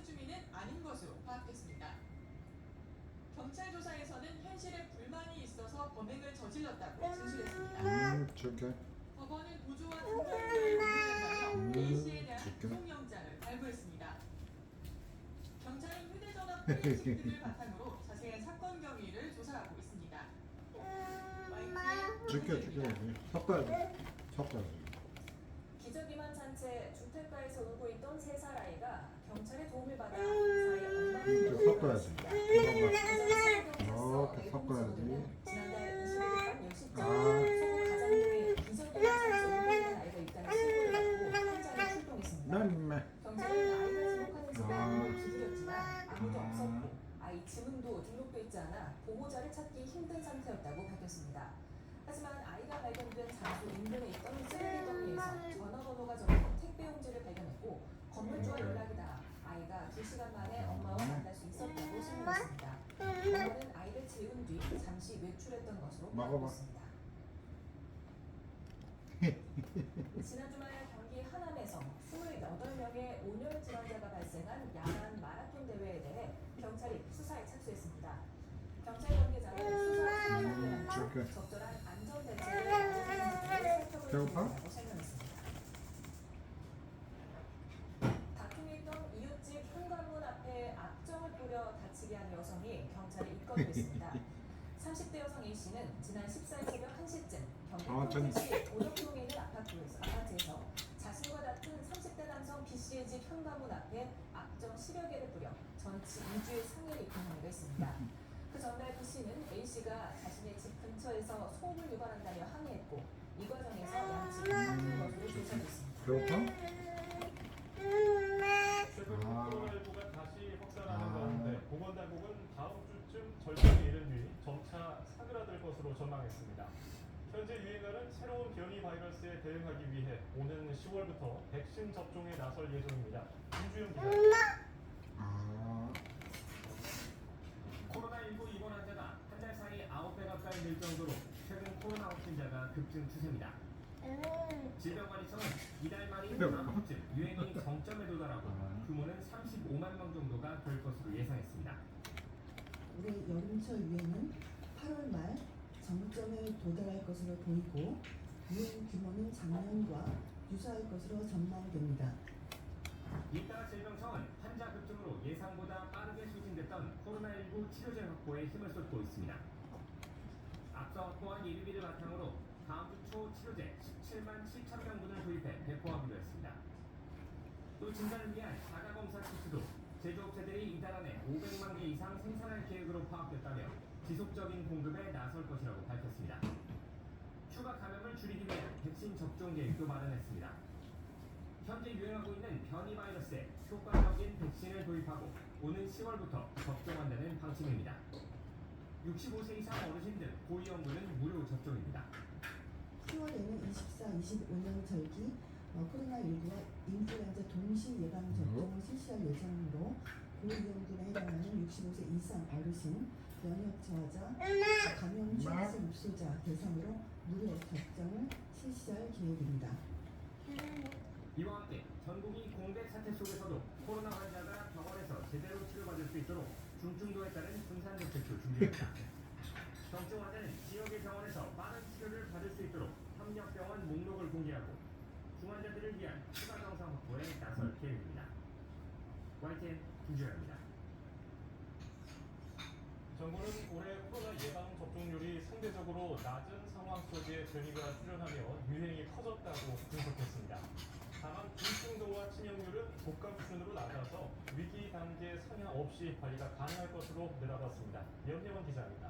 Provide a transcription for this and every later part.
주민은 아닌 것으로 파악됐습니다. 경찰 조사에서는 현실에 불만이 있어서 범행을 저질렀다고 진술했습니다. 줄게. 법원은 보조와 등록물을 공유한다며 A씨에 대한 구속영장을 발부했습니다. 경찰은 휴대전화 포렌식 등을 바탕으로 자세한 사건 경위를 조사하고 있습니다. 줄게. 섞어야지. 기저귀만 찬 채 주택가에서 울고 있던 3살 아이가 경찰의 도움을 받아 사이 엄마를 섞어야지. 이렇게 섞어야지. 지난달 21일 밤 10시 서구 가장동에 기저귀만 찬 채 울고 있는 아이가 있다는 신고를 받고 현장에 출동했습니다. 경찰은 아이가 지목하는 집에 한번 두드렸지만 아무도 없었고 아이 지문도 등록돼 있지 않아 보호자를 찾기 힘든 상태였다고 밝혔습니다. 하지만 아이가 발견된 장소 인근에 있던 쓰레기 더미에서 전화번호가 적힌 택배 용지를 발견했고 건물주와 연락이 닿아 아이가 2시간 만에 엄마와 만날 수 있었다고 설명했습니다. 엄마는 아이를 재운 뒤 잠시 외출했던 것으로 파악됐습니다. 지난 주말 경기 하남에서 28명의 온열 질환자가 발생한 야간 마라톤 대회에 대해 경찰이 수사에 착수했습니다. 경찰 관계자는 수사 상황을 갖춰 적절한 안전 대책을 살펴볼 필요하다고 설명했습니다. 다툼했던 이웃집 현관문 앞에 악정을 부려 다치게 한 여성이 경찰에 입건됐습니다. 30대 여성 A씨는 지난 14일 새벽 1시쯤 경기 포항시 오덕동에 있는 아파트에서 자신과 다툰 30대 남성 B씨의 집 현관문 앞에 악정 10여 개를 뿌려 전치 2주의 상해를 입힌 혐의가 있습니다. 그 전날 B씨는 A씨가 자신의 집 근처에서 소음을 유발한다며 항의했고 이 과정에서 양측이 다툰 것으로 조사됐습니다. 최근 코로나19가 다시 확산하는 가운데 보건당국은 다음 주쯤 절정에 이른 뒤 점차 사그라들 것으로 전망했습니다. 현재 유행하는 새로운 변이 바이러스에 대응하기 위해 오는 10월부터 백신 접종에 나설 예정입니다. 김주영 기자. 코로나19 입원 환자가 한 달 사이 9배 가까이 늘 정도로 최근 코로나 확진자가 급증 추세입니다. 질병관리청은 이달 말인 다음 주쯤 유행이 정점에 도달하고 규모는 35만 명 정도가 될 것으로 예상했습니다. 올해 여름철 유행은 8월 말 정점에 도달할 것으로 보이고 유행 규모는 작년과 유사할 것으로 전망됩니다. 이따 질병청은 환자 급증으로 예상보다 빠르게 추진됐던 코로나19 치료제 확보에 힘을 쏟고 있습니다. 앞서 확보한 예비비를 바탕으로 다음 주 초 치료제 17만 7천 명분을 도입해 배포하기로 했습니다. 또 진단을 위한 자가검사 키트도 제조업체들이 이달 안에 500만 개 이상 생산할 계획으로 파악됐다며 지속적인 공급에 나설 것이라고 밝혔습니다. 추가 감염을 줄이기 위한 백신 접종 계획도 마련했습니다. 현재 유행하고 있는 변이 바이러스에 효과적인 백신을 도입하고 오는 10월부터 접종한다는 방침입니다. 65세 이상 어르신 등 고위험군은 무료 접종입니다. 10월에는 24, 25년 절기 코로나19와 인플루엔자 동시 예방 접종을 실시할 예정으로 고위험군에 해당하는 65세 이상 어르신, 면역 저하자, 감염 중증 입소자 대상으로 무료 접종을 실시할 계획입니다. 이와 함께 전국이 공백 사태 속에서도 코로나 환자가 병원에서 제대로 치료받을 수 있도록 중증도에 따른 분산 대책도 준비합니다. 경증 환자는 지역의 병원에서 빠른 치료를 받을 수 있도록 협력병원 목록을 공개하고 중환자들을 위한 추가 병상 확보에 나설 계획입니다. YTN 김주현입니다. 정부는 올해 코로나 예방 접종률이 상대적으로 낮은 상황 속에 변이가 출현하며 유행이 커졌다고 분석했습니다. 다만 중증도와 치명률은 독감 수준으로 낮아서 위기 단계 상향 없이 관리가 가능할 것으로 내다봤습니다. 연예원 기자입니다.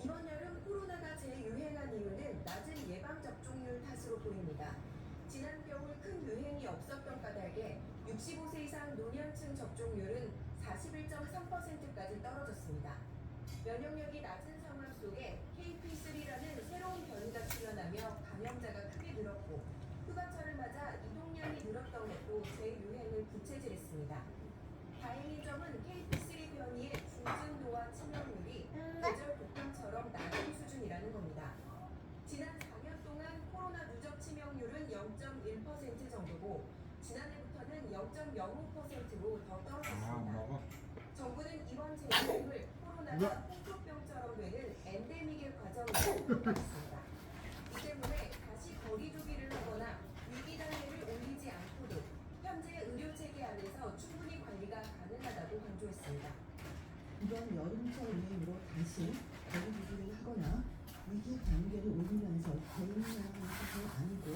이번 여름 코로나가 재유행한 이유는 낮은 예방접종률 탓으로 보입니다. 지난 겨울 큰 유행이 없었던 까닭에 65세 이상 노년층 접종률은 41.3%까지 떨어졌습니다. 면역력이 낮은 상황 속에 KP3라는 새로운 변이가 출현하며 감염자가 크게 늘었고 휴가철을 맞아 이동량이 늘었던 것도 재유행을 부채질했습니다. 다행인 점은 KP3 변이의 중증도와 치명률이 계절 독감처럼 낮은 수준이라는 겁니다. 지난 4년 동안 코로나 누적 치명률은 0.1% 정도고 지난해부터 살다 홍토병처럼 되는 엔데믹의 과정을 겪었습니다. 이 때문에 다시 거리두기를 하거나 위기 단계를 올리지 않고도 현재 의료 체계 안에서 충분히 관리가 가능하다고 강조했습니다. 이번 여름철 유행으로 다시 거리두기를 하거나 위기 단계를 올리면서 개인량의 것이 아니고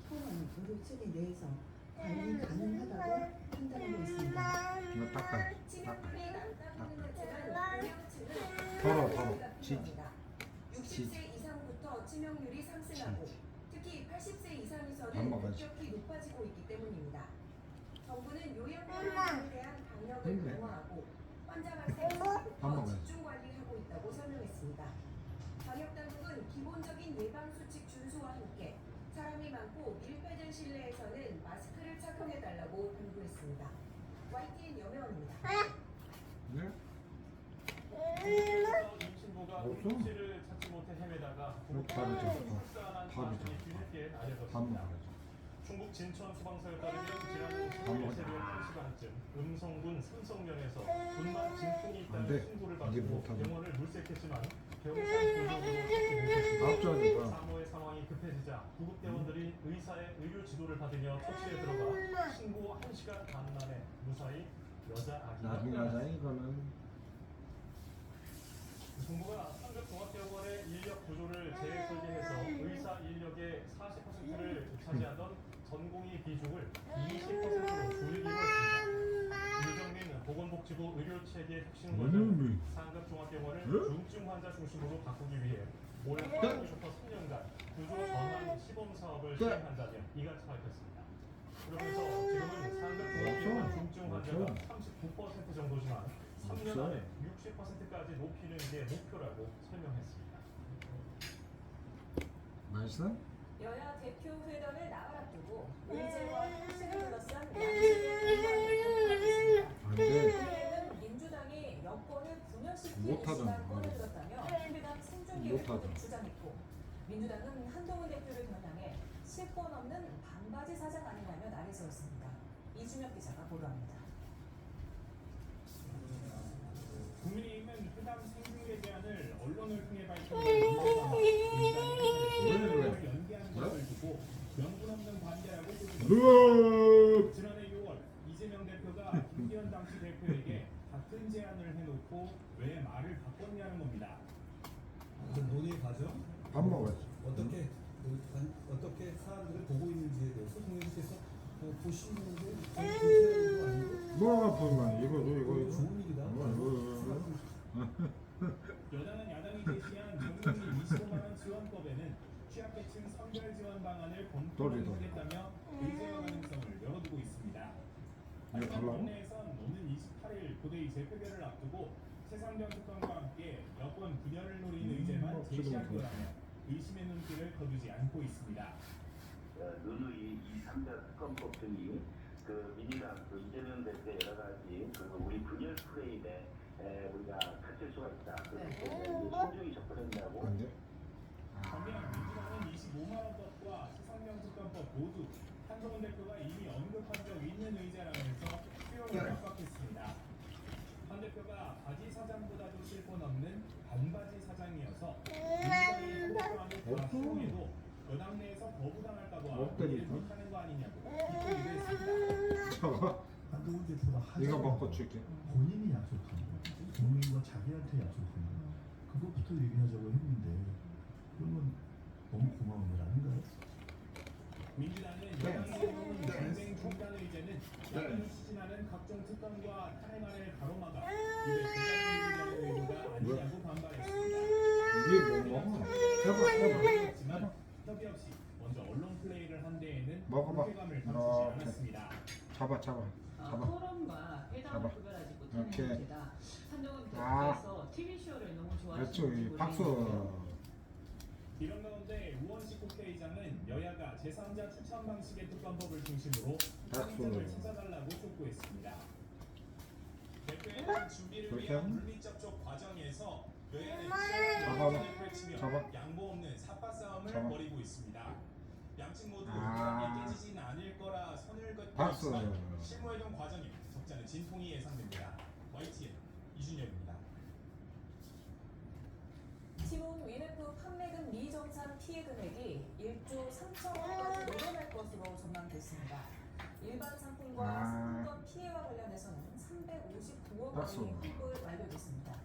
현행 의료 체계 내에서 관리 가능하다고 판단하고 있습니다. 이거 닦아요. 치명률이 낮다고는 하지만 고령층은 더러, 관리가 더러. 필요합니다. 60세 이상부터 치명률이 상승하고 특히 80세 밥 이상에서는 먹어야지. 급격히 높아지고 있기 때문입니다. 정부는 요양병원에 대한 방역을 그래. 강화하고 환자 발생 밥 시기부터 먹어야지. 집중 관리하고 있다고 설명했습니다. 방역 당국은 기본적인 예방 수칙 준수와 함께 사람이 많고 밀폐된 실내에서는 마스크를 착용해 달라고 당부했습니다. YTN 염혜원입니다. 네? 임신부가 없어? 응급실을 찾지 못해 헤매다가 밥이죠. 출산한 밥이죠. 사실이 뒤늦게 밥 알려졌습니다. 먹어야지. 충북 진천 소방서에 따르면 지난 밥 15일 먹어야지. 새벽 1시간쯤 음성군 삼성면에서 분만 진통이 안 있다는 돼. 신고를 이게 받고 못하네. 병원을 물색했지만 병상 구조로 찾지 못했습니다. 앞자리가 산모의 상황이 급해지자 구급대원들이 의사의 의료 지도를 받으며 처치에 들어가 신고 1시간 반 만에 무사히 여자 아기가 나중에 태어났습니다. 하자 이거는. 정부가 상급종합병원의 인력 구조를 재설계해서 의사 인력의 40%를 차지하던 전공의 비중을 20%로 줄이기로 했습니다. 유정민 보건복지부 의료체계 혁신과장 상급종합병원을 중증 환자 중심으로 바꾸기 위해 올 하반기부터 3년간 구조 전환 시범 사업을 시행한다며 이같이 밝혔습니다. 그러면서 지금은 상급종합병원 중증 환자가 39% 정도지만 3년 안에 60%까지 높이는 게 목표라고 설명했습니다. 맛있어? 여야 대표 회담을 나흘 앞두고 의제와 혁신을 둘러싼 양심의 대화가 안 돼. 오늘은 민주당이 여권을 분열시키는 못하잖아. 시간 꺼내들었다며 회담 생중 계획을 못하잖아. 주장했고 민주당은 한동훈 대표를 겨냥해 실권 없는 반바지 사장 아니냐며 날이 세웠습니다. 이준혁 기자가 보도합니다. 국민의힘은 회담 생중계 제안을 언론을 통해 밝힌 민주당이 연기한 것을 두고 명분 없는 반대라고 꼽습니다. 지난해 6월 이재명 대표가 김기현 당시 대표에게 같은 제안을 해놓고 왜 말을 바꿨냐는 겁니다. 어떤 논의 과정, 밥 먹어야지. 어떻게 사안들을 보고 있는지에 대해서 국민께서 보시는데 불편한 거 아니고 뭐가 불만? 이거 좋은 일이다. 여당은 야당이 제시한 전국민 25만 원 지원법에는 취약계층 선별 지원 방안을 검토하겠다며 의제화 가능성을 열어두고 있습니다. 하지만 달라고? 국내에선 오는 28일 고대의 재표결을 앞두고 최상병 특검과 함께 여권 분열을 노리는 의제만 제시할 거라며 의심의 눈길을 거두지 않고 있습니다. 누누이 2, 3자 특검법 등이 민주당 이재명 대표의 여러 가지 우리 분열 프레임에 우리가 갇힐 수가 있다. 그렇기 때문에 신중히 접근한다고. 안 돼? 반면 민주당은 25만 원 법과 최상병 특검법 모두 한동훈 대표가 이미 언급한 적 있는 의제라면서 수용을 압박했습니다. 한 대표가 바지 사장보다도 실권 없는 반바지 사장이어서 민주당이 한 대표 안을 다 수용해도 여당 내에서 거부당할까봐 이해를 못하는 거 아니냐고 비판을 했습니다. 저거 한동훈 대표가 하자고 이거 먹고 줄게. 본인이 약속한 거, 국민과 자기한테 약속한 거, 그것부터 얘기하자고 했는데 그러면 너무 고마운 일 아닌가요? 민주당은 여당이 내놓은 전쟁 중단 의제는 야당이 추진하는 각종 특검과 탄핵안을 가로막아 이를 부당민주당의 의도가 아니냐고 반발했습니다. 이게 뭐 먹어? 해봐. 했지만 협의 없이 먼저 언론 플레이를 한 데에는 먹어봐. 불쾌감을 감추지 이렇게. 않았습니다. 잡아. 토론과 회담을 잡아. 구별하지 못하는 이렇게. 문제다. 한동훈 아. 대표께서 TV쇼를 너무 그렇죠. 좋아하시는지 박수. 모르겠는데요. 이런 가운데 우원식 국회의장은 여야가 제3자 추천 방식의 특검법을 중심으로 합의점을 찾아달라고 촉구했습니다. 대표는 준비를 위한 물밑 접촉 과정에서 여야는 치열한 펼치며 양보 없는 삿바 싸움을 벌이고 있습니다. 양측 모두 협상이 깨지진 않을 거라 선을 긋고 있지만 실무회동 과정에 적잖은 진통이 예상됩니다. YTN 이준혁입니다. 신혼 위메프 판매금 미정산 피해 금액이 1조 3천억 원까지 늘어날 것으로 전망됐습니다. 일반 상품과 상품권 피해와 관련해서는 359억 원이 환불 완료됐습니다.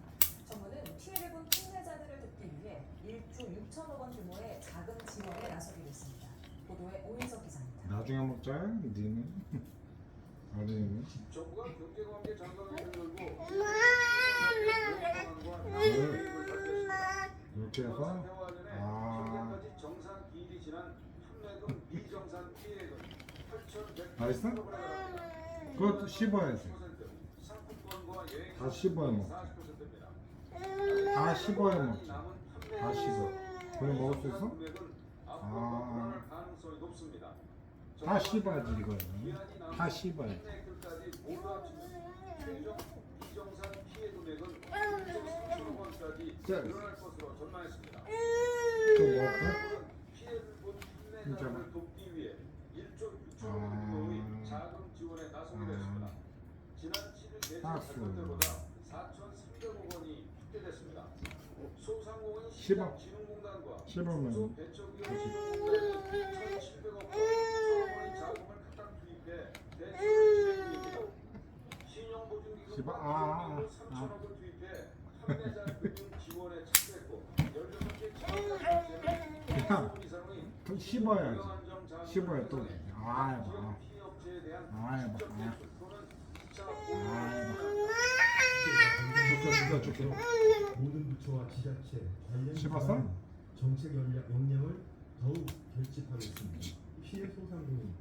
정부는 피해를 본 판매자들을 돕기 위해 1조 6천억 원 규모의 자금 지원에 나서기로 했습니다. 보도에 오인석 기자입니다. 나중에 먹자. 니는 어린이는. 정부가 경제관계 장관회의를 열고 이렇게 해서 현재까지 정산 기일이 지난 판매금 미정산 피해액은 8,100억 맛있어? 원에 그것도 씹어야지. 상품권과 여행 다 씹어야 먹지. 40%입니다. 다 씹어야 먹지. 다 씹어. 그래 먹을 수 있어? 아. 가능성이 높습니다. 다 씹어야지 이거는. 다 씹어야지. 판매액까지 모두 합치면 최종 미정산 피해 금액은 1조 3천억 원까지 늘어날 것으로 전망했습니다. 또 먹을까? 피해를 본 판매자를 돕기 위해 1조 6천억 원 규모의 자금 지원에 나서기로 했습니다. 지난 7일 대출 발표때보다 4,300억 원이 확대됐습니다. 소상공인 시장진흥공단과 씹으면 중소벤처기업 진흥공단이 1,700억 원 소상공인 자금을 각각 투입해 대출을 진행 중입니다. 신용보증기금과 기금으로 3천억을 투입해 판매자 금융 지원에 착수했고 16개 그냥 또 씹어야지. 씹어야 또. 아이 봐. 아이 봐. 모든 부처와 지자체 관련 씹었어? 기관 정책 역량을 더욱 결집하겠습니다. 피해 소상공인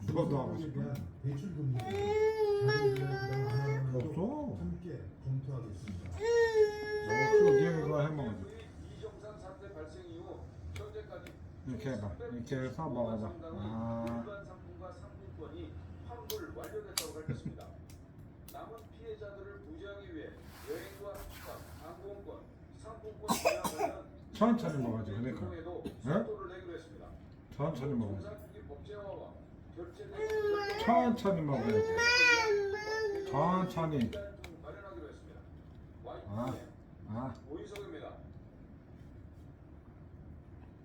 너도 하고 소상공인에 싶어? 대한 대출 금리 자금 부담 완화도 없어. 함께 검토하겠습니다. 없어. 니가 이거 해먹어야지. 이정산 사태 발생 이후 현재까지 이렇게 해봐. 이렇게 해서 먹어봐. 일반 상품과 상품권이 환불 완료됐다고 밝혔습니다. 남은 피해자들을 부지하기 위해 여행과 숙박, 항공권, 상품권 분야 관련 천천히 먹어야지. 그러니까. 행동에도 응? 속도를 내기로 했습니다. 천천히 먹어야지. 정상규기 법제화와 천천히 먹어야지. 천천히. 마련하기로 했습니다. 아. 아. 오인석입니다.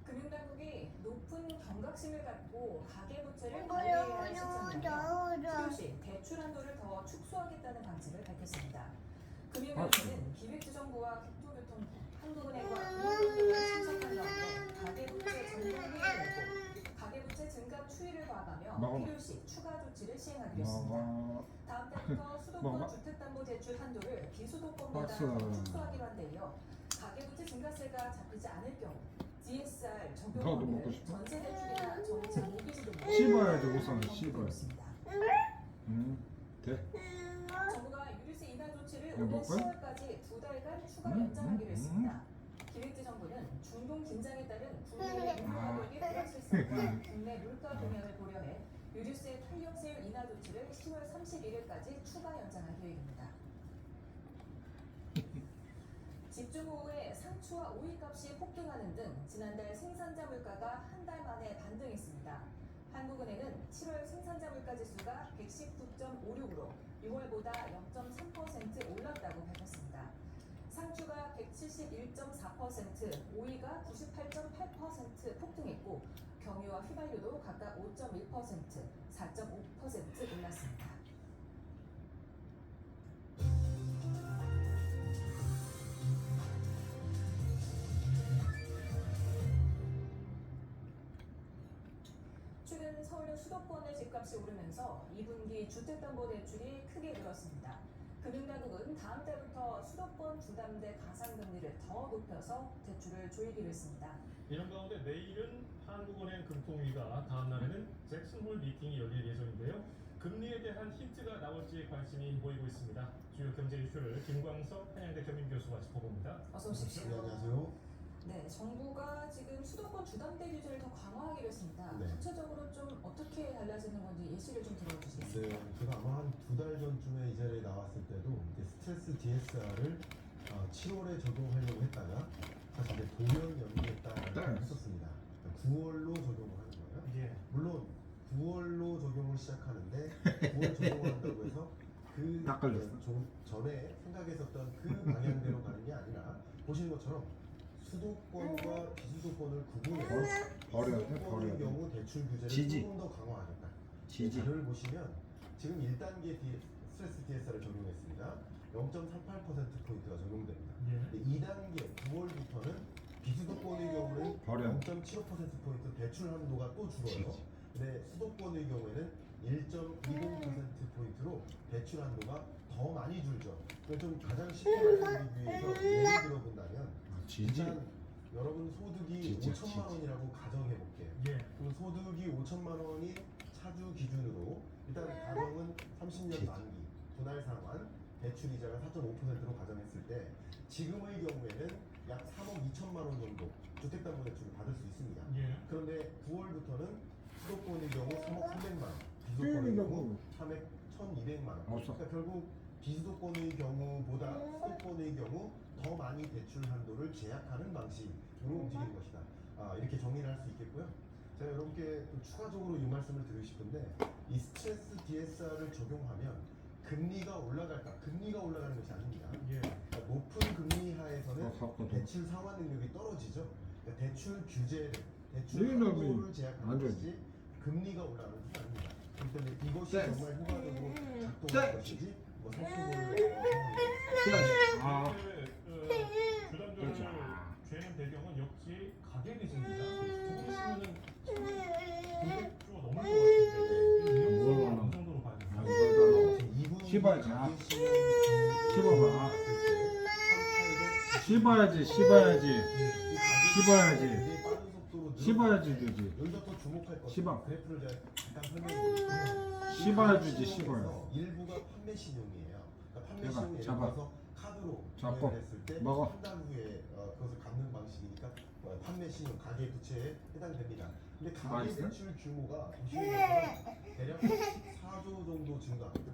금융당국이 높은 경각심을 갖고 가계부채를 관리해야 할 시점이며 필요시 대출 한도를 더 축소하겠다는 방침을 밝혔습니다. 금융위원회는 기획재정부와 국토교통부, 한국은행과 금융권력을 참석한 가운데 가계부채 전문회의를 열고 가계부채 증가 추이를 봐가며 필요시 추가 조치를 시행하기로 했습니다. 다음 달부터 수도권 주택담보대출 한도를 비수도권보다 더 축소하기로 한데 이어 가계부채 증가세가 잡히지 않을 경우 DSR 적용을 전세대출이나 정책 모기지 등으로 씹어야지 우선은 씹어야. 돼. 정부가 유류세 인하 조치를 올해 10월까지 2달간 추가 연장하기로 했습니다. 기획재정부는 중동 긴장에 따른 국내 인하력의 불확실성과 국내 물가 동향을 고려해 유류세 탄력세율 인하 조치를 10월 31일까지 추가 연장할 계획입니다. 집중호우에 상추와 오이값이 폭등하는 등 지난달 생산자 물가가 한 달 만에 반등했습니다. 한국은행은 7월 생산자 물가 지수가 119.56으로 6월보다 0.3% 올랐다고 밝혔습니다. 상추가 171.4%, 오이가 98.8% 폭등했고 경유와 휘발유도 각각 5.1%, 4.5% 올랐습니다. 최근 서울 수도권의 집값이 오르면서 2분기 주택담보대출이 크게 늘었습니다. 금융당국은 다음 달부터 수도권 부담대 가상금리를 더 높여서 대출을 조이기로 했습니다. 이런 가운데 내일은 한국은행 금통위가 다음 날에는 잭슨홀 미팅이 열릴 예정인데요. 금리에 대한 힌트가 나올지 관심이 모이고 있습니다. 주요 경제 이슈를 김광석 한양대 겸임교수와 짚어봅니다. 어서 오십시오. 네, 안녕하세요. 네, 정부가 지금 수도권 주담대 규제를 더 강화하기로 했습니다. 네. 구체적으로 좀 어떻게 달라지는 건지 예시를 좀 들어주시겠어요? 네, 제가 아마 한 2달 전쯤에 이 자리에 나왔을 때도 이제 스트레스 DSR을 7월에 적용하려고 했다가 사실 이제 돌연 연기했다라고 했었습니다. 9월로 적용을 하는 거예요. 예. 물론 9월로 적용을 시작하는데 9월 적용을 한다고 해서 그 전에 생각했었던 그 방향대로 가는 게 아니라 보시는 것처럼 수도권과 비수도권을 구분해서 버려야 돼, 수도권의 버려야 돼. 경우 대출 규제를 지지. 조금 더 강화하겠다. 지지. 자료를 보시면 지금 1단계 스트레스 DSR을 적용했습니다. 0.38%포인트가 적용됩니다. 예. 2단계 9월부터는 비수도권의 경우는 버려. 0.75%포인트 대출 한도가 또 줄어요. 근데 수도권의 경우에는 1.20%포인트로 대출 한도가 더 많이 줄죠. 그래서 좀 가장 쉽게 말씀드리기 위해서 예를 들어본다면 지지. 일단 여러분 소득이 지지, 5천만 원이라고 가정해 볼게요. 예. 그럼 소득이 5천만 원이 차주 기준으로 일단 가정은 30년 만기 분할 상환 대출 이자가 4.5%로 가정했을 때 지금의 경우에는 약 3억 2천만 원 정도 주택담보대출을 받을 수 있습니다. 예. 그런데 9월부터는 수도권의 경우 3억 300만 원, 비수도권의 경우 3억 1,200만 원. 그러니까 결국 비수도권의 경우보다 수도권의 경우 더 많이 대출 한도를 제약하는 방식으로 움직이는 것이다. 이렇게 정리를 할 수 있겠고요. 제가 여러분께 또 추가적으로 이 말씀을 드리고 싶은데 이 스트레스 DSR을 적용하면 금리가 올라갈까? 금리가 올라가는 것이 아닙니다. 예. 그러니까 높은 금리 하에서는 대출 상환 능력이 떨어지죠. 그러니까 대출 규제를, 대출 한도를 제약하는 것이지 금리가 올라가는 것이 아닙니다. 그렇기 때문에 이것이 정말 효과적으로 작동할 것인지 뭐 살펴볼 아. 주담대를 죄는 배경은 역시 가계 빚입니다. 두 분이시면은 900조 넘을 것 같은데 위험성이 어느 정도로 봐야 되나요? 씹어야지. 씹어봐. 씹어야지. 씹어야지 되지. 여기서 또 주목할 것 씹어. 그래프를 제가 잠깐 설명드릴게요. 씹어야지, 씹어야. 일부가 판매 신용이에요. 그러니까 판매 해봐, 신용 예를 잡아. 들어서 카드로 잡고, 구매를 했을 때 먹어. 한 달 후에 그것을 갚는 방식이니까 판매 신용 가계 부채에 해당됩니다. 근데 가계 맛있어? 대출 규모가 보시면 대략 14조 정도 증가합니다.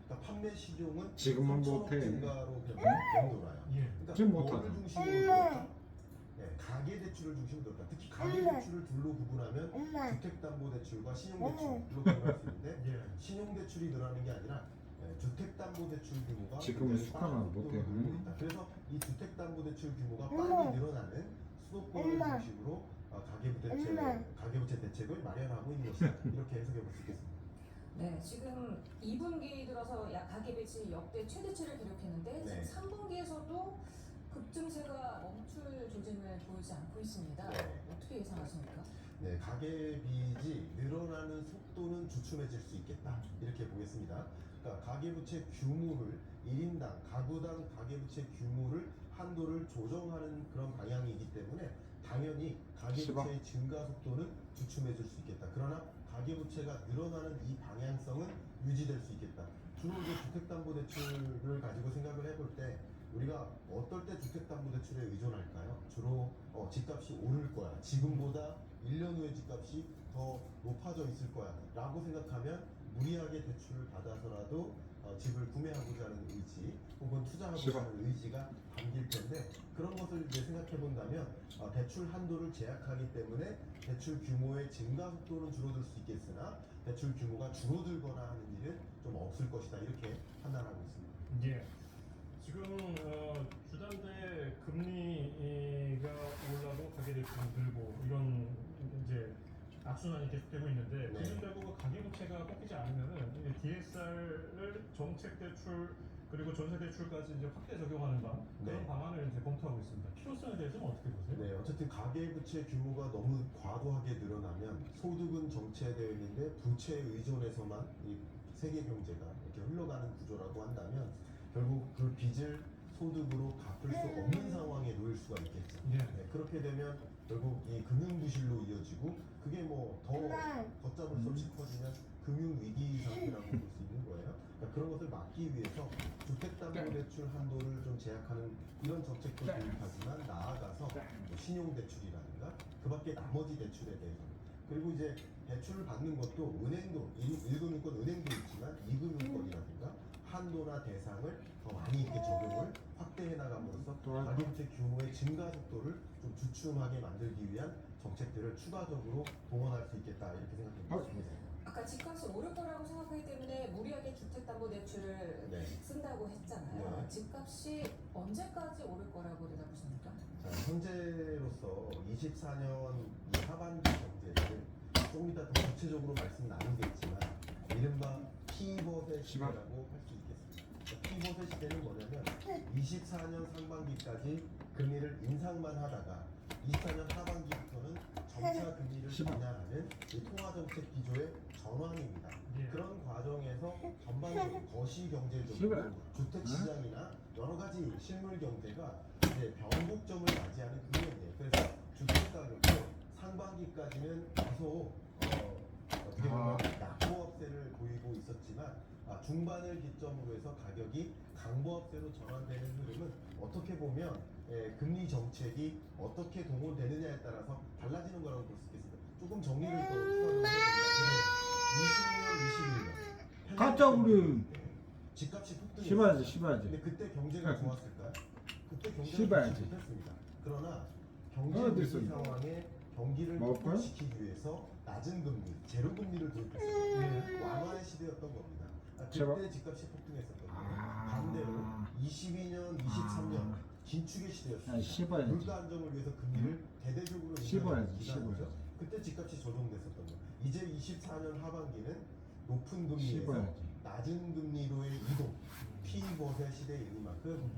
그러니까 판매 신용은 지금은 3천억 못해. 증가로 그냥 맹돌아요. 예. 그러니까 지금 뭐를 못하죠. 중심으로 들었죠? 네, 가계 대출을 중심으로 들었다. 특히 가계 대출을 둘로 구분하면 주택담보대출과 신용대출로 구분할 수 있는데 예. 신용대출이 늘어나는 게 아니라 주택담보대출 규모가 지금은 굉장히 숙하면 빠른 못해. 속도로 늘고 있다. 그래서 이 주택담보대출 규모가 빨리 늘어나는 수도권을 중심으로 가계부채 대책을 마련하고 있는 것이다. 이렇게 해석해 볼 수 있겠습니다. 네, 지금 2분기 들어서 약 가계배치 역대 최대치를 기록했는데 네. 지금 3분기에서도 급증세가 멈출 조짐을 보이지 않고 있습니다. 네. 어떻게 예상하십니까? 네, 가계빚이 늘어나는 속도는 주춤해질 수 있겠다. 이렇게 보겠습니다. 그러니까 가계부채 규모를 1인당 가구당 가계부채 규모를 한도를 조정하는 그런 방향이기 때문에 당연히 가계부채의 증가 속도는 주춤해질 수 있겠다. 그러나 가계부채가 늘어나는 이 방향성은 유지될 수 있겠다. 주로 이제 주택담보대출을 가지고 생각을 해볼 때 우리가 어떨 때 주택담보대출에 의존할까요? 주로 집값이 오를 거야. 지금보다 1년 후에 집값이 더 높아져 있을 거야. 라고 생각하면 무리하게 대출을 받아서라도 집을 구매하고자 하는 의지 혹은 투자하고자 하는 의지가 담길 텐데 그런 것을 이제 생각해 본다면 대출 한도를 제약하기 때문에 대출 규모의 증가 속도는 줄어들 수 있겠으나 대출 규모가 줄어들거나 하는 일은 좀 없을 것이다. 이렇게 판단하고 있습니다. 예. 지금 주담대 금리가 올라도 가계대출은 늘고 이런 이제 악순환이 계속되고 있는데 네. 그중에도 가계부채가 꺾이지 않으면은 이제 DSR을 정책대출 그리고 전세대출까지 이제 확대 적용하는 그런 네. 방안을 이제 검토하고 있습니다. 필요성에 대해서는 어떻게 보세요? 네, 어쨌든 가계부채 규모가 너무 과도하게 늘어나면 소득은 정체되어 있는데 부채에 의존해서만 이 세계 경제가 이렇게 흘러가는 구조라고 한다면 결국 그 빚을 소득으로 갚을 수 없는 상황에 놓일 수가 있겠죠. 예. 네, 그렇게 되면 결국 이 금융부실로 이어지고 그게 뭐 더 걷잡을 수 없이 커지면 금융위기 상태라고 볼 수 있는 거예요. 그러니까 그런 것을 막기 위해서 주택담보대출 한도를 좀 제약하는 이런 정책도 도입하지만 나아가서 뭐 신용대출이라든가 그 밖에 나머지 대출에 대해서 그리고 이제 대출을 받는 것도 은행도 1금융권 은행도 있지만 2금융권이라든가 한도나 대상을 더 많이 이렇게 적용을 확대해 나감으로써 가계부채 규모의 증가 속도를 좀 주춤하게 만들기 위한 정책들을 추가적으로 동원할 수 있겠다 이렇게 생각합니다. 아까 집값이 오를 거라고 생각하기 때문에 무리하게 주택담보대출을 네. 쓴다고 했잖아요. 네. 집값이 언제까지 오를 거라고 내다보십니까? 자, 현재로서 24년 이 하반기 경제를 조금 이따 더 구체적으로 말씀 나누겠지만 이른바 피벗의 시대라고 할 수 있겠습니다. 피벗의 시대는 뭐냐면 24년 상반기까지 금리를 인상만 하다가 24년 하반기부터는 점차 금리를 인하하는 이 통화정책 기조의 전환입니다. 예. 그런 과정에서 전반적으로 거시경제적으로 주택시장이나 여러 가지 실물 경제가 이제 변곡점을 맞이하는 국면이에요. 그래서 주택가격도 상반기까지는 다소 어떻게 보면 약보합세를 보이고 있었지만 중반을 기점으로 해서 가격이 강보합세로 전환되는 흐름은 어떻게 보면 금리 정책이 어떻게 동원되느냐에 따라서 달라지는 거라고 볼 수 있겠습니다. 조금 정리를 더 추가로 해보면 20년, 21년 가짜우리 집값이 폭등했어요. 씹어야지 씹어야지. 근데 그때 경제가 좋았을까요? 그때 경제가 씹어야지. 좋지 못했습니다. 그러나 경제 어, 위기 됐어. 상황에 경기를 먹을까요? 극복시키기 위해서 낮은 금리, 제로 금리를 도입했어요. 완화의 시대였던 겁니다. 제발. 그때 집값이 폭등했었던 거예요. 아. 반대로 22년, 23년 긴축의 시대였습니다. 씹어야지. 물가 안정을 위해서 금리를 대대적으로 씹어야지, 기간이죠. 씹어야지. 그때 집값이 조정됐었던 거예요. 이제 24년 하반기는 높은 금리에서 씹어야지. 낮은 금리로의 이동, 피벗의 시대에 있는 만큼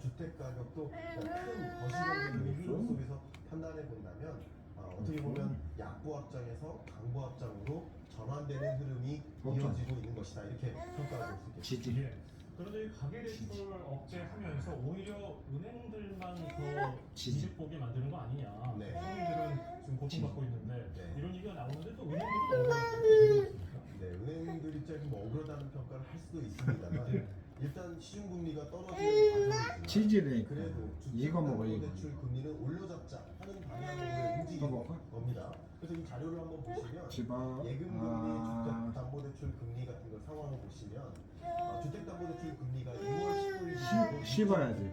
주택 가격도 큰 거시경제적인 흐름 속에서 판단해 본다면 어떻게 보면 약보합장에서 강보합장으로 전환되는 흐름이 이어지고 있는 것이다 이렇게 평가해 볼 수 있겠습니다. 예. 그런데 이 가계대출 억제하면서 오히려 은행들만 더 이득보게 만드는 거 아니냐. 네. 서민들은 지금 고통받고 있는데 네. 이런 얘기가 나오는데 또 은행들도 억울하겠습니까? 네, 은행들 입장에서 뭐 억울하다는 평가를 할 수도 있습니다만 일단 시중금리가 떨어지는 과정이지만 치즈네. 그래도 이거 먹어 이거. 주택담보대출 금리는 올려잡자 하는 방향으로 움직이는 먹어? 겁니다. 그래서 이 자료를 한번 보시면 집어. 예금금리, 주택담보대출 금리 같은 걸 상황을 보시면 주택담보대출 금리가 2월 10일 씹어야지.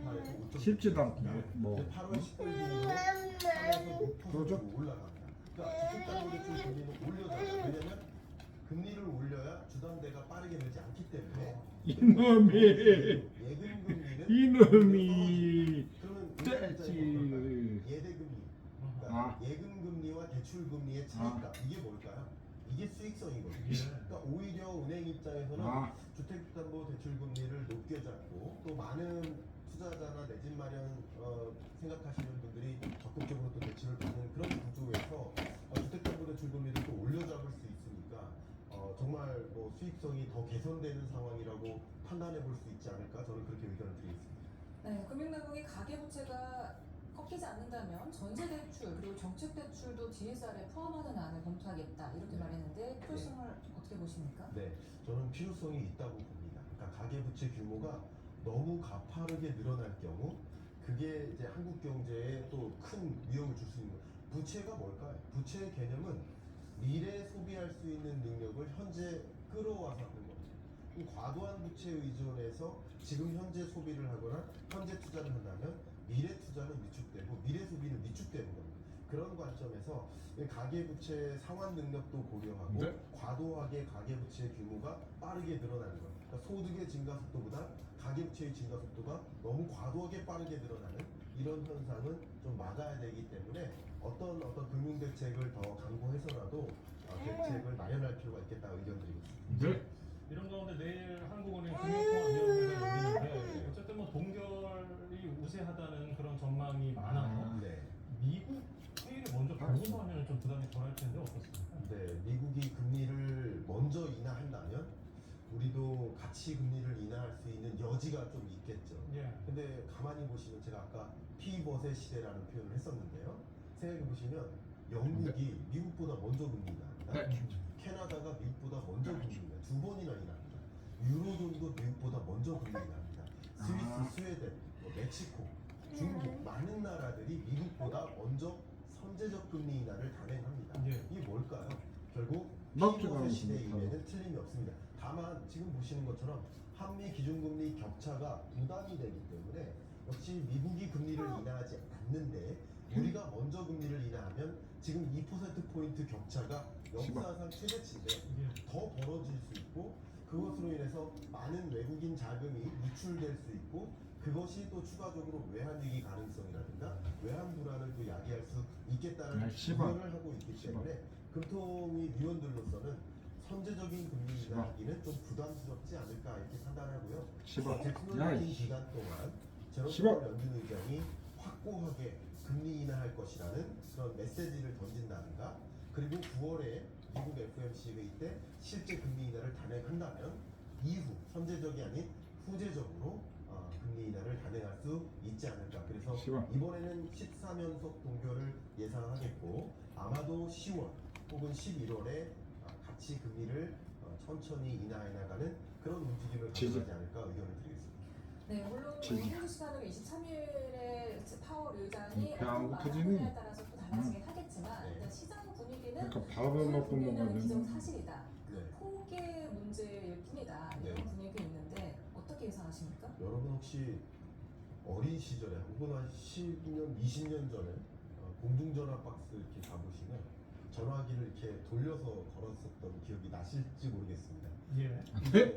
씹지도 않고 뭐. 8월 10일 기준으로 3에서 6% 올라갑니다. 그러니까 주택담보대출 금리는 올려줘요. 왜냐면 금리를 올려야 주담대가 빠르게 늘지 않기 때문에 이놈이 예금금리는 이놈이 그러면 떼지. 예대금리 그러니까 예금금리와 대출금리의 차이값 이게 뭘까요? 이게 수익성이거든요. 그러니까 오히려 은행 입장에서는 주택담보대출금리를 높게 잡고 또 많은 투자자나 내 집 마련 생각하시는 분들이 적극적으로 또 대출을 받는 그런 구조에서 주택담보대출금리를 또 올려잡을 수 있으니까 정말 뭐 수익성이 더 개선되는 상황이라고 판단해 볼 수 있지 않을까 저는 그렇게 의견을 드리겠습니다. 네, 금융당국이 가계부채가 꺾이지 않는다면 전세대출 그리고 정책대출도 DSR에 포함하는 안을 검토하겠다 이렇게 말했는데 필요성을 어떻게 보십니까? 네, 저는 필요성이 있다고 봅니다. 그러니까 가계부채 규모가 너무 가파르게 늘어날 경우 그게 이제 한국 경제에 또 큰 위험을 줄 수 있는 거예요. 부채가 뭘까요? 부채의 개념은 미래 소비할 수 있는 능력을 현재 끌어와서 하는 겁니다. 과도한 부채 의존해서 지금 현재 소비를 하거나 현재 투자를 한다면 미래 투자는 위축되고 미래 소비는 위축되는 겁니다. 그런 관점에서 가계부채 상환 능력도 고려하고 과도하게 가계부채 규모가 빠르게 늘어나는 것. 그러니까 소득의 증가 속도보다 가계부채의 증가 속도가 너무 과도하게 빠르게 늘어나는 이런 현상은 좀 막아야 되기 때문에 어떤 금융 대책을 더 강구해서라도 대책을 마련할 필요가 있겠다 의견드리고 있습니다. 이런 가운데 내일 한국은행 금융통화위원회가 열리는데 어쨌든 뭐 동결이 우세하다는 그런 전망이 많아요. 네. 미국 회의를 먼저 보고서 하면 좀 부담이 덜할 텐데 어떻습니까? 네, 미국이 금리를 먼저 인하한다면 우리도 같이 금리를 인하할 수 있는 여지가 좀 있겠죠. 예. 근데 가만히 보시면 제가 아까 피벗의 시대라는 표현을 했었는데요. 생각해 보시면 영국이 미국보다 먼저 금리 인하합니다. 캐나다가 미국보다 먼저 금리 인하 두 번이나 인하합니다. 유로존도 미국보다 먼저 금리 인하합니다. 스위스, 스웨덴, 멕시코, 중국 많은 나라들이 미국보다 먼저 선제적 금리 인하를 단행합니다. 이게 뭘까요? 결국 피벗의 시대임에는 틀림이 없습니다. 다만 지금 보시는 것처럼 한미 기준금리 격차가 부담이 되기 때문에 역시 미국이 금리를 인하하지 않는데 우리가 먼저 금리를 인하하면 지금 2%포인트 격차가 역사상 최대치인데 더 벌어질 수 있고 그것으로 인해서 많은 외국인 자금이 유출될 수 있고 그것이 또 추가적으로 외환위기 가능성이라든가 외환 불안을 또 야기할 수 있겠다는 우려를 하고 있기 때문에 금통위 위원들로서는 선제적인 금리 인하기는 좀 부담스럽지 않을까 이렇게 판단하고요. 대통령 기간 동안 제롬 연준 의장이 확고하게 금리 인하할 것이라는 그런 메시지를 던진다든가 그리고 9월에 미국 FOMC 회의 때 실제 금리 인하를 단행한다면 이후 선제적이 아닌 후제적으로 금리 인하를 단행할 수 있지 않을까. 그래서 이번에는 14연속 동결을 예상하겠고 아마도 10월 혹은 11월에 같이 금리를 천천히 인하해 나가는 그런 움직임을 가져가지 않을까 의견을 드리겠습니다. 네, 물론 현지 시간으로 23일에 파월 의장이 아무튼 말하느냐에 따라서 또 달라지긴 하겠지만 일단 시장 분위기는 그러니까 밥을 먹고 먹어야 기존 되는. 사실이다. 폭의 문제일 뿐이다. 이런 분위기 있는데 어떻게 예상하십니까? 여러분 혹시 어린 시절에 혹은 한 10년, 20년 전에 공중전화 박스 이렇게 가보시면 전화기를 이렇게 돌려서 걸었었던 기억이 나실지 모르겠습니다. 예.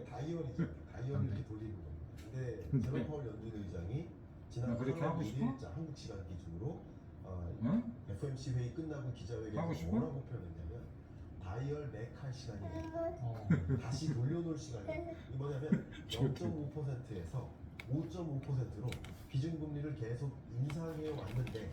다이얼이죠. 다이얼을 이렇게 돌리는 겁니다. 근데 제롬 파월 연준 의장이 지난 8월 1일자 한국 시간 기준으로 FOMC 회의 끝나고 기자회견에서 뭐라고 표현했냐면 다이얼 맥할 시간이에요. 다시 돌려놓을 시간이에요. 이 뭐냐면 0.5%에서 5.5%로 기준금리를 계속 인상해 왔는데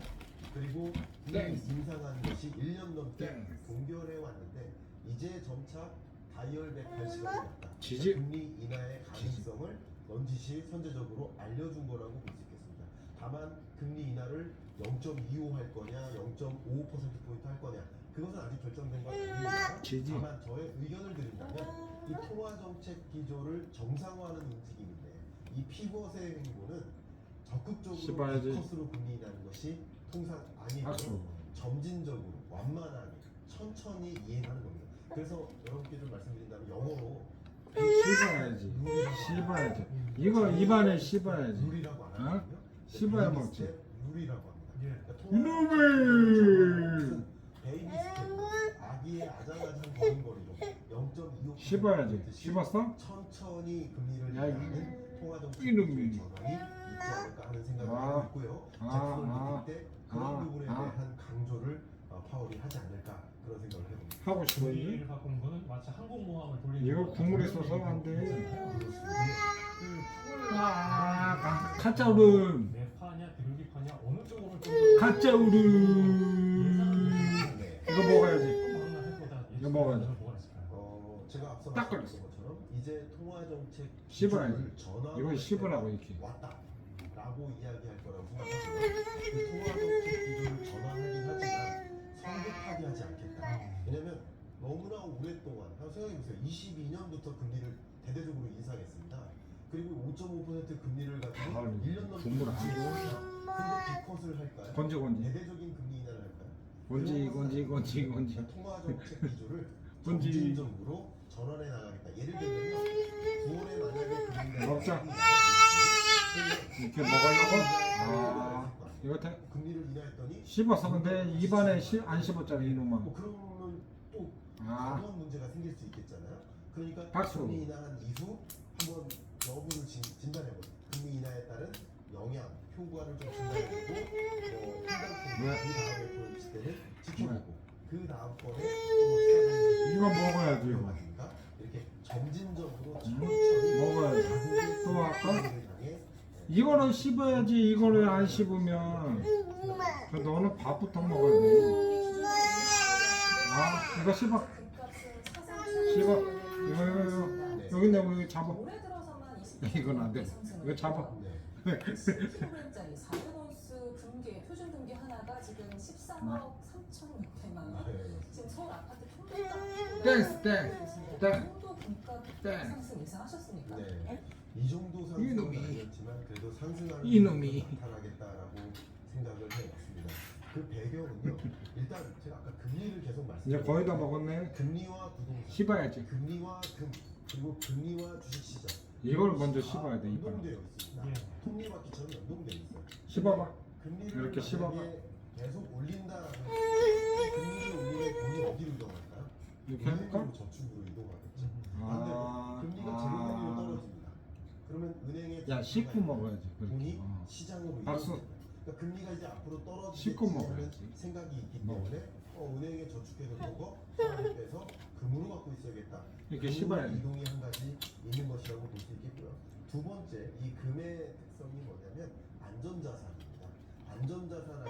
그리고 이 인상한 것이 1년 넘게 동결해 왔는데 이제 점차 다이얼 맥할 시간이 왔다. 금리 인하의 가능성을 넌지시 선제적으로 알려준 거라고 볼 수 있겠습니다. 다만 금리 인하를 0.25 할 거냐 0.55%포인트 할 거냐 그것은 아직 결정된 건 아닙니다. 다만 저의 의견을 드린다면 이 통화정책 기조를 정상화하는 움직임인데 이 피벗의 행보는 적극적으로 B컷으로 금리 인하는 것이 통상 아니고 점진적으로 완만하게 천천히 이행하는 겁니다. 그래서 여러분께 좀 말씀드린다면 영어로 씹어야지. 씹어야지. 이거 입안에 씹어야지. 룰이라고 안 하거든요. 씹어야 먹지. 룰이라고 합니다. 이놈의 베이비 스텝, 아기의 아장아장 걸음걸이로 0.25% 씹어야지. 씹었어? 천천히 금리를 야, 인하하는 통화정책 이놈이. 전환이 있지 않을까 하는 생각을 하고 있고요. 잭슨 미팅 때 그런 부분에 대한 강조를 파월이 하지 않을까 그런 생각을 해봅니다. 하고 싶은데 분위기를 바꾸는 거는 마치 항공모함을 돌리는 이거 것 국물에 같은 써서 안 돼. 그렇습니다. 가짜 얼음. 매파냐 비둘기파냐 어느 쪽으로 좀 가짜 얼음. 이거 먹어야지. 이거 먹어야지. 제가 앞서 딱 말씀드린 것처럼 이제 통화정책 씹어야지. 전환 이거 씹으라고 이렇게. 왔다라고 이야기할 거라고 생각하고요. 그 통화정책 기조를 전환하긴 하지만 성급하게 하지 않겠다. 왜냐면 너무나 오랫동안 생각해보세요. 22년부터 금리를 대대적으로 인상했습니다. 그리고 5.5% 금리를 가지고 1년 넘게 국물 안 근데 B컷을 할까요? 건지. 대대적인 금리 인하를 할까요? 건지. 통화정책 기조를 건지. 점진적으로 전환해 나가겠다. 예를 들면요, 9월에 만약에 금리가 먹자. 이렇게 먹으려고? 이거 돼? 금리를 인하했더니 씹었어. 근데 입안에 안 씹었잖아 이놈아. 그러면 또 다른 문제가 생길 수 있겠잖아요. 그러니까 박수. 금리 인하한 이후 한번 여부를 진단해보자. 금리 인하에 따른 영향, 효과를 좀 진단해보고 그 다음에 보여주실 때는 지켜보고 그 다음번에 이거 먹어야지 이거. 이렇게 점진적으로 천천히 먹어야지. 또 할까? 이거는 씹어야지. 이거를 안 씹으면 너는 밥부터 먹어야 돼. 이거 씹어. 씹어. 이거 여기 내가 이거 잡아. 올해 들어서만 이건 안 돼. 이거 잡아. 10kg짜리 400온스 금괴 표준 금괴 하나가 지금 13억 3,600만 원. 지금 서울 아파트 평균가 정도 금값 상승 예상하셨습니까? 네. 이 정도 상승은 이놈이. 아니었지만 그래도 상승하는 이놈이. 나타나겠다라고 생각을 해봤습니다. 그 배경은요. 일단 제가 아까 금리를 계속 이제 말씀드렸는데 거의 다 먹었네. 금리와 부동산, 씹어야지. 금리와 금, 그리고 금리와 주식시장 이걸 먼저 씹어야 돼, 이빨. 연동되어 있습니다. 톱니바퀴처럼 연동되어 있어요. 씹어봐. 금리를 이렇게 씹어봐. 만약에 계속 올린다라는 금리를 올리면 돈이 어디로 이동할까요? 이렇게 해볼까? 은행으로 저축으로 이동하겠죠. 아, 금리가 제로금리로 떨어집니다. 그러면 은행에 야, 씻고 먹어야지. 돈이 그렇게. 시장으로 알았어. 이동합니다. 그러니까 금리가 이제 앞으로 씻고 떨어지겠지라는 먹어야지. 생각이 있기 먹어. 때문에 은행에 저축해놓은 거 사람이 빼서 금으로 갖고 있어야겠다. 이렇게 금으로 씹어야지. 이동이 한 가지 있는 것이라고 볼 수 있겠고요. 두 번째, 이 금의 특성이 뭐냐면 안전자산입니다. 안전자산하면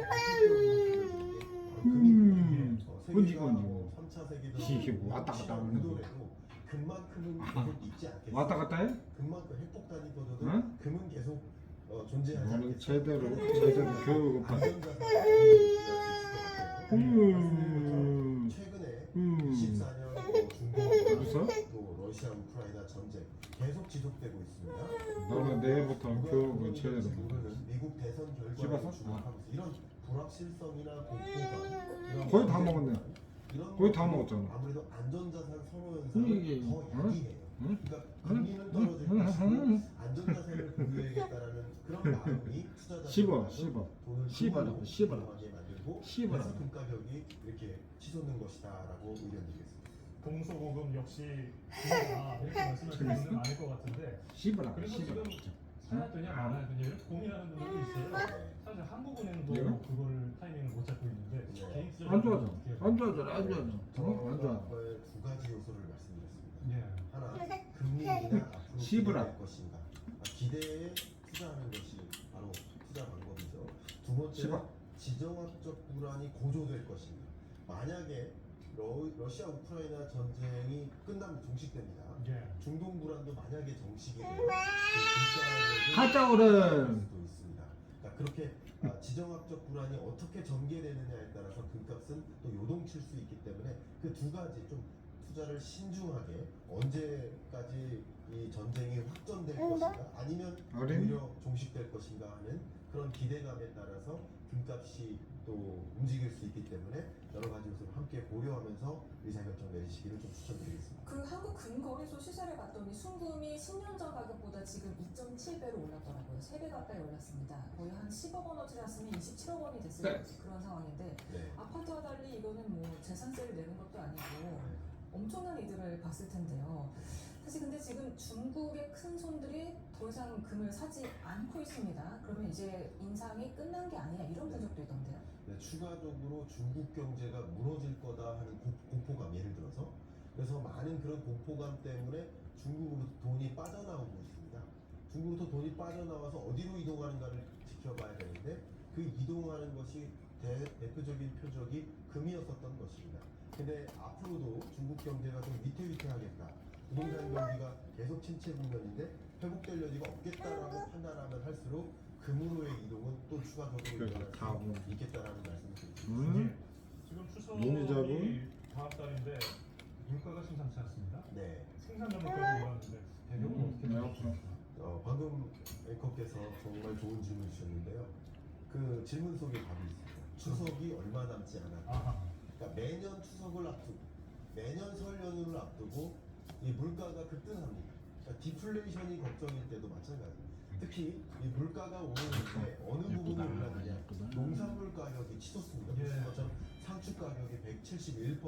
가장 음, 세계가 건지건지. 3차 세계대전 이게 왔다 갔다 하는 거. 무더라도 금만큼은 계속 있지 않겠어요? 왔다 갔다 해? 금만큼 핵폭탄이 터져도 응? 금은 계속 존재하지 너는 않겠어요? 제대로 교육을 받아. 최근에 음. 24년 무슨? 중동 또 러시아 우크라이나 전쟁 계속 지속되고 있습니다. 너는 내일부터 누가 교육을 그런 제대로 건지 받아. 모르는 미국 대선 결과를 집어서? 주목하면서 이런 불확실성이나 공포감 이런 거의 다 먹었네. 이런 거의 다 것들이 먹었잖아. 아무래도 안전자산 선호 현상을 이게, 더 응? 야기해요. 응? 그러니까 금리는 떨어질 응? 것이고 응? 안전자산을 보유해야겠다는 그런 마음이 투자자들 씹어, 씹어. 돈을 씹어라, 금으로 씹어라. 이동하게 만들고 씹어라. 그래서 금 가격이 이렇게 치솟는 것이다라고 의견드리겠습니다. 동서고금 역시 금이다 이렇게 말씀하시는 않을 것 같은데 씹어라, 그래서 씹어라. 지금 사야 되냐 말아야 되냐 이렇게 고민하는 분들도 있어요. 네. 사실 한국은행도 내가? 그걸 타이밍을 못 잡고 있는데 네. 개인적으로 안 좋아져. 어떻게 해요? 안 좋아져. 안 좋아져. 어? 안 좋아. 아까의 두 가지 요소를 말씀드렸습니다. 예. 하나, 금리나 앞으로 씹으라. 기대할 것인가. 기대에 투자하는 것이 바로 투자 방법이죠. 두 번째는 씹어. 지정학적 불안이 고조될 것인가. 만약에 러시아 우크라이나 전쟁이 끝나면 종식됩니다. 예. 중동 불안도 만약에 정식이 되면 가짜오른. 수도 있습니다. 그러니까 그렇게 지정학적 불안이 어떻게 전개되느냐에 따라서 금값은 또 요동칠 수 있기 때문에 그 두 가지 좀 투자를 신중하게 언제까지 이 전쟁이 확전될 것인가 아니면 오히려 종식될 것인가 하는 그런 기대감에 따라서 금값이 또 움직일 수 있기 때문에 여러 가지 요소를 함께 고려하면서 의사결정 내리시기를 좀 추천드리겠습니다. 그 한국 금거래소 시세를 봤더니 순금이 10년 전 가격보다 지금 2.7배로 올랐더라고요. 3배 가까이 올랐습니다. 거의 한 10억 원어치 샀으면 27억 원이 됐을 그런 상황인데 네. 아파트와 달리 이거는 뭐 재산세를 내는 것도 아니고 엄청난 이득을 봤을 텐데요. 사실 근데 지금 중국의 큰 손들이 더 이상 금을 사지 않고 있습니다. 그러면 이제 인상이 끝난 게 아니냐 이런 분석도 있던데요. 네, 추가적으로 중국 경제가 무너질 거다 하는 공포감 예를 들어서 그래서 많은 그런 공포감 때문에 중국으로 돈이 빠져나오고 있습니다. 중국으로부터 돈이 빠져나와서 어디로 이동하는가를 지켜봐야 되는데 그 이동하는 것이 대표적인 표적이 금이었었던 것입니다. 근데 앞으로도 중국 경제가 좀 위태위태하겠다. 부동산 경기가 계속 침체 국면인데 회복될 여지가 없겠다라고 판단하면 할수록 금으로의 이동은 또 추가적으로 일어날 수 있겠다라는 말씀을 드립니다. 예. 지금 눈이 잡은? 추석이 다음 달인데 물가가 심상치 않습니다. 네. 생산자물까지 올랐는데 배경은 어떻게 보십니까? 방금 앵커께서 정말 좋은 질문 주셨는데요. 그 질문 속에 답이 있습니다. 추석이 얼마 남지 않았다. 아하. 그러니까 매년 추석을 앞두고 매년 설 연휴를 앞두고 이 물가가 급등합니다. 그러니까 디플레이션이 걱정일 때도 마찬가지입니다. 특히 이 물가가 오르는데 어느 부분이 올랐느냐 농산물 가격이 치솟습니다. 보시는 것처럼 상추 가격이 171%,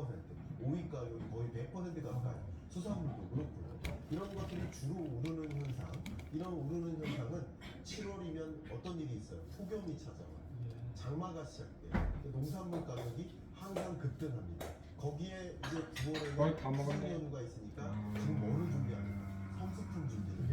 오이 가격이 거의 100% 가까이, 수산물도 그렇고요. 이런 것들이 주로 오르는 현상, 이런 오르는 현상은 7월이면 어떤 일이 있어요? 폭염이 찾아와요. 장마가 시작돼요. 농산물 가격이 항상 급등합니다. 거기에 이제 9월에는 수능 연휴가 있으니까 지금 뭐를 준비합니까? 성수품 준비를.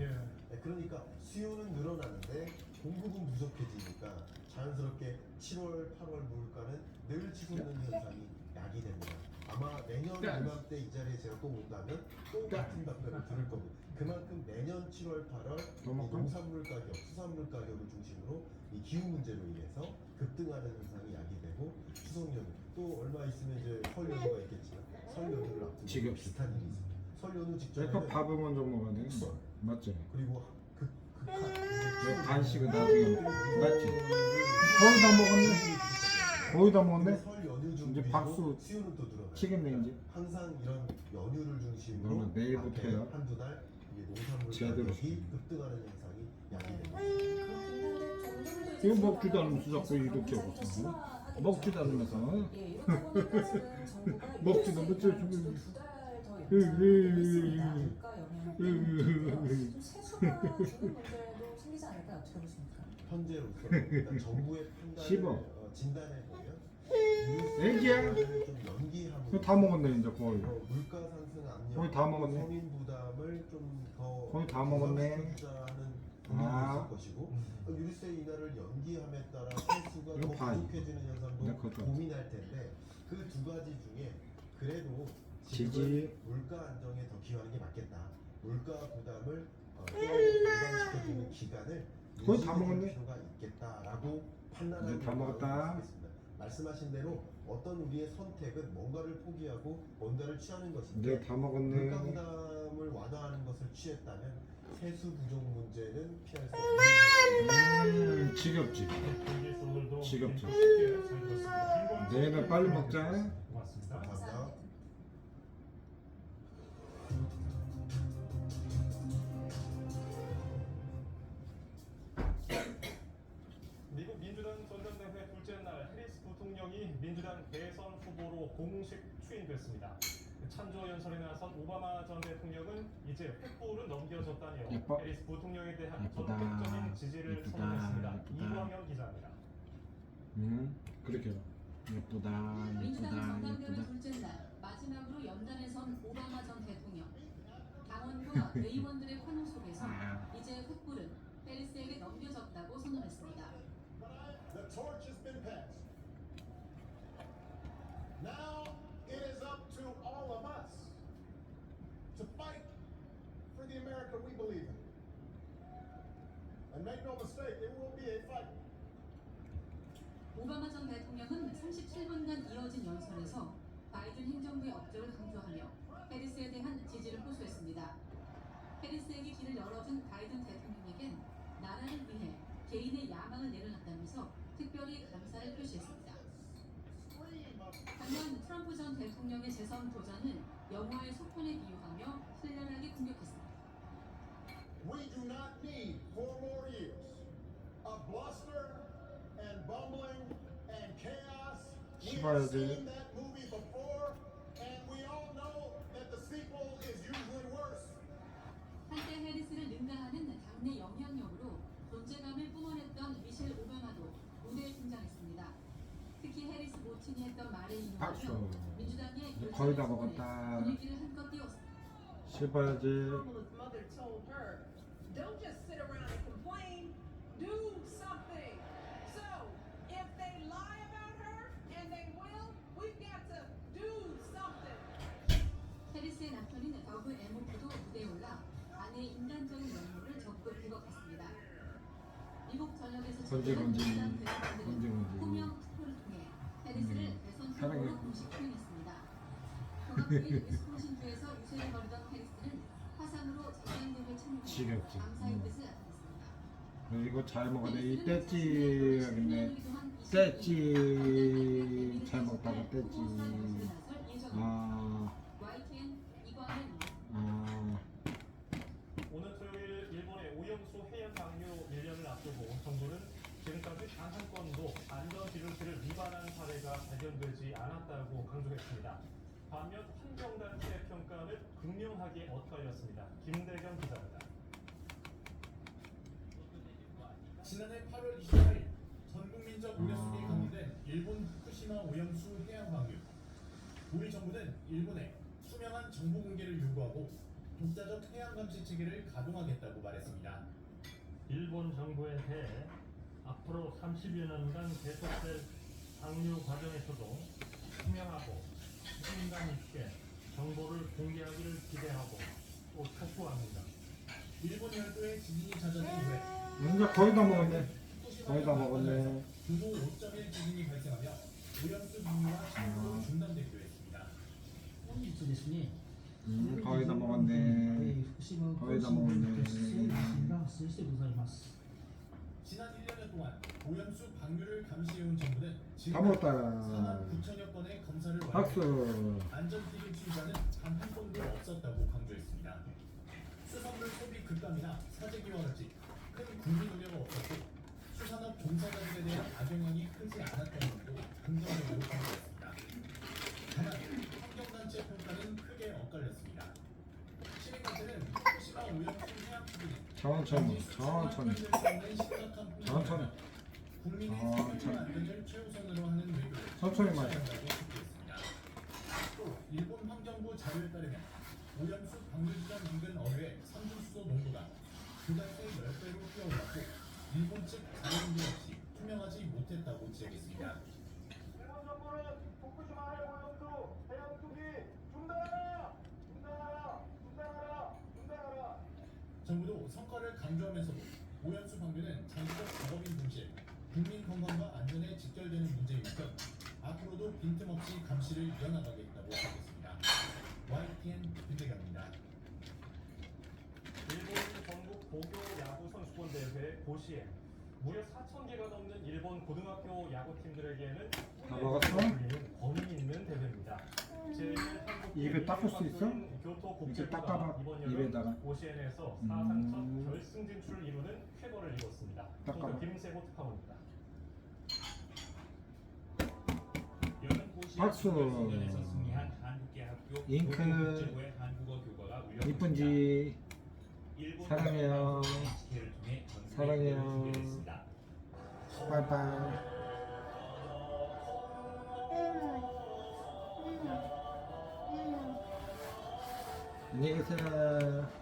네, 그러니까 수요는 늘어나는데 공급은 부족해지니까 자연스럽게 7월, 8월 물가는 늘 치솟는 현상이 야기됩니다. 아마 내년 이맘때 이 자리에 제가 또 온다면 또 같은 답변을 들을 겁니다. 그만큼 내년 7월, 8월 이 농산물 가격, 수산물 가격을 중심으로 이 기후 문제로 인해서 급등하는 현상이 야기되고 추석 연휴 또 얼마 있으면 이제 설 연휴가 있겠지만 설 연휴를 앞두고 지금 비슷한 일이 있습니다. 설 연휴 그러니까 직전에 밥을 먼저 먹어야 되는 거 맞지? 그리고 간식은 나중에 맞지? 거의 다 먹었네. 거의 다 먹었네. 설 연휴 중 이제 박수 수요는 또 늘어나요. 치겠네 이제. 항상 이런 연휴를 중심으로 너는 내일부터야. 한두 달 이게 농산물 제대로 가격이 시키네. 급등하는 현상이 야기됩니다. 그렇긴 한데 이거 먹지도 않으면서 자꾸 이렇게 하고 먹지도 않으면서 예, 이렇게 보니까 지금 정부가 먹지도 못해 두달더 연장을 했습니다. 물가 영향을 좀 세수가 주는 문제도 생기지 않을까 어떻게 보십니까? 현재로서 일단 정부의 판단을 10억. 진단해 보면 애기야. 좀 연기하고 그거 다 먹었네 이제 거의. 물가 상승 압력, 거의 다 먹었네. 서민 부담을 좀더 거의 다 먹었네. 하는 분위기도 아. 있을 것이고 유류세 인하를 연기함에 따라 세수가 이거 더 봐, 부족해지는 네, 현상도 그것도. 고민할 텐데 그 두 가지 중에 그래도 지지. 지금 물가 안정에 더 기여하는 게 맞겠다. 물가 부담을 조금 더 감당시켜주는 기간을 거의 다 유지해 줄 먹었네. 필요가 있겠다라고 판단하는 이제 다 먹었다. 있겠습니다. 말씀하신 대로 어떤 우리의 선택은 뭔가를 포기하고 뭔가를 취하는 이제 것인데 다 먹었네. 물가 부담을 완화하는 것을 취했다면 세수 부족 문제는 피할 수 없는 지겹지. 경기 오늘도 지겹죠. 쉽게 잘 들었습니다. 내일 빨리 먹자. 고맙습니다. 감사합니다. 미국 민주당 전당대회 둘째 날 해리스 부통령이 민주당 대선 후보로 공식 추인됐습니다. 찬조 연설에 나선 오바마 전 대통령은 이제 횃불은 넘겨졌다며 예뻐. 해리스 부통령에 대한 예쁘다. 전격적인 지지를 예쁘다. 선언했습니다. 예쁘다. 이광현 기자입니다. 그렇게 예쁘다 민주당 예쁘다 전당대회 예쁘다. 둘째 날 마지막으로 연단에 선 오바마 전 대통령. 당원과 의원들의 환호 속에서 이제 횃불은 해리스에게 넘겨졌다고 선언했습니다. The torch has been passed. Now it is up to all of us to fight for the America we believe in. And make no mistake, it will be a fight. 오바마 전 대통령은 37분간 이어진 연설에서 바이든 행정부의 업적을 강조하며 해리스에 대한 지지를 호소했습니다. 해리스에게 길을 열어준 바이든 대통령에겐 나라를 위해 개인의 야망을 내려놨다면서 특별히 감사를 표시했습니다. 반면 트럼프 전 대통령의 재선 도전은 영화의 속편에 비유하며 신랄하게 공격했습니다. We do not need 4 more years of bluster and bumbling and chaos. We have 시발지. seen that movie before, and we all know that the sequel is usually worse. 한때 해리스를 능가하는 당내 영향력으로 존재감을 뿜어냈던 미셸 오바마도 무대에 등장했습니다. 특히 해리스 모친이 했던 말에 박수. 인용하며 민주당의 거의 다 결정을 먹었다. 분위기를 한껏 띄웠습니다. 시바지. Kamala's mother told her, don't just sit around and complain, do something. So, if they lie about her, and they will, we've got to do something. 해리스의 남편인 더그 에모프도 무대에 올라 아내의 인간적인 면모를 적극 부각했습니다. 미국 전역에서 건지, 진행한 건지. 민주당 건지, 대선들은 건지. 호명 투표를 통해 해리스를 대선 사랑해. 후보로 공식 투인했습니다. 동학주의 위스콘신주에서 유세를 벌이던 해리스는 화상으로 전당대회 참여해 지겹지. 감사의 뜻을 나타냈습니다. 이거 잘 먹었네. 이 떼찌 여기네. 떼찌 잘 먹다가 떼찌. 아. YTN 이광현입니다. 아. 오늘 토요일 일본의 오염수 해양 방류 1년을 앞두고 정부는 지금까지 단 한 건도 안전기준치를 위반한 사례가 발견되지 않았다고 강조했습니다. 반면 환경단체 평가는 극명하게 엇갈렸습니다. 김대경 기자입니다. 지난해 8월 28일 전국민적 우려 속에 감염된 일본 후쿠시마 오염수 해양 방류. 우리 정부는 일본에 투명한 정보 공개를 요구하고 독자적 해양 감시 체계를 가동하겠다고 말했습니다. 일본 정부에 대해 앞으로 30여 년간 계속될 방류 과정에서도 투명하고 책임감 있게 정보를 공개하기를 기대하고 또 촉구합니다. 일본 열도의 지진이 잦아든 후에 이제 거의 다 먹었네. 거의 다 먹었네. 규모 5.1 지진이 발생하며 오염수 방류와 신고로 중단되기도 했습니다. 거의 다 먹었네. 거의 다 먹었네. 지난 1년여 동안 오염수 방류를 감시해온 정부는 다 먹었다. 4만 9천여 건의 검사를 박수. 완료했고 안전기준 취사는 단 한 건도 없었다고 강조했습니다. 수산물 소비 급감이나 사재기와 같이 큰 국민 우려가 없었고 산업 종사자들에 대한 악영향이 크지 않았던 것도 긍정적으로 평가했습니다. 다만 환경단체 평가는 크게 엇갈렸습니다. 시민단체는 후쿠시마 오염수 해양 수준이 천천히 국민의 생명과 안전을 최우선으로 하는 외교를 천천히 마셔. 촉구했습니다. 또 일본 환경부 자료에 따르면 오염수 방류지점 인근 어류의 삼중수소 농도가 그간의 10배로 뛰어올랐고 일본 측 자료 공개 역시 투명하지 못했다고 지적했습니다. 일본 정부는 후쿠시마 해양 오염수 해양 투기 중단하라! 정부도 성과를 강조하면서도 오염수 방류는 장기적 작업인 동시에 국민 건강과 안전에 직결되는 문제인 만큼 앞으로도 빈틈없이 감시를 이어나가겠다고 밝혔습니다. YTN 김대경입니다. 일본 전국 고교 야구 선수권 대회 고시에 무려 4,000개가 넘는 일본 고등학교 야구팀들에게는 다 먹었어? 범위 있는 대회입니다. 입에 닦을 수 있어? 교토 이렇게 국제부가 닦아봐, 이번 여름 입에다가. 고시엔에서 사상 첫 결승 진출을 이루는 쾌거를 이뤘습니다. 닦아봐. 김세호 특파원입니다. 박수. 잉크 이쁜지 사랑해요. 사랑해요. 빠이빠이. 안녕히 계세요.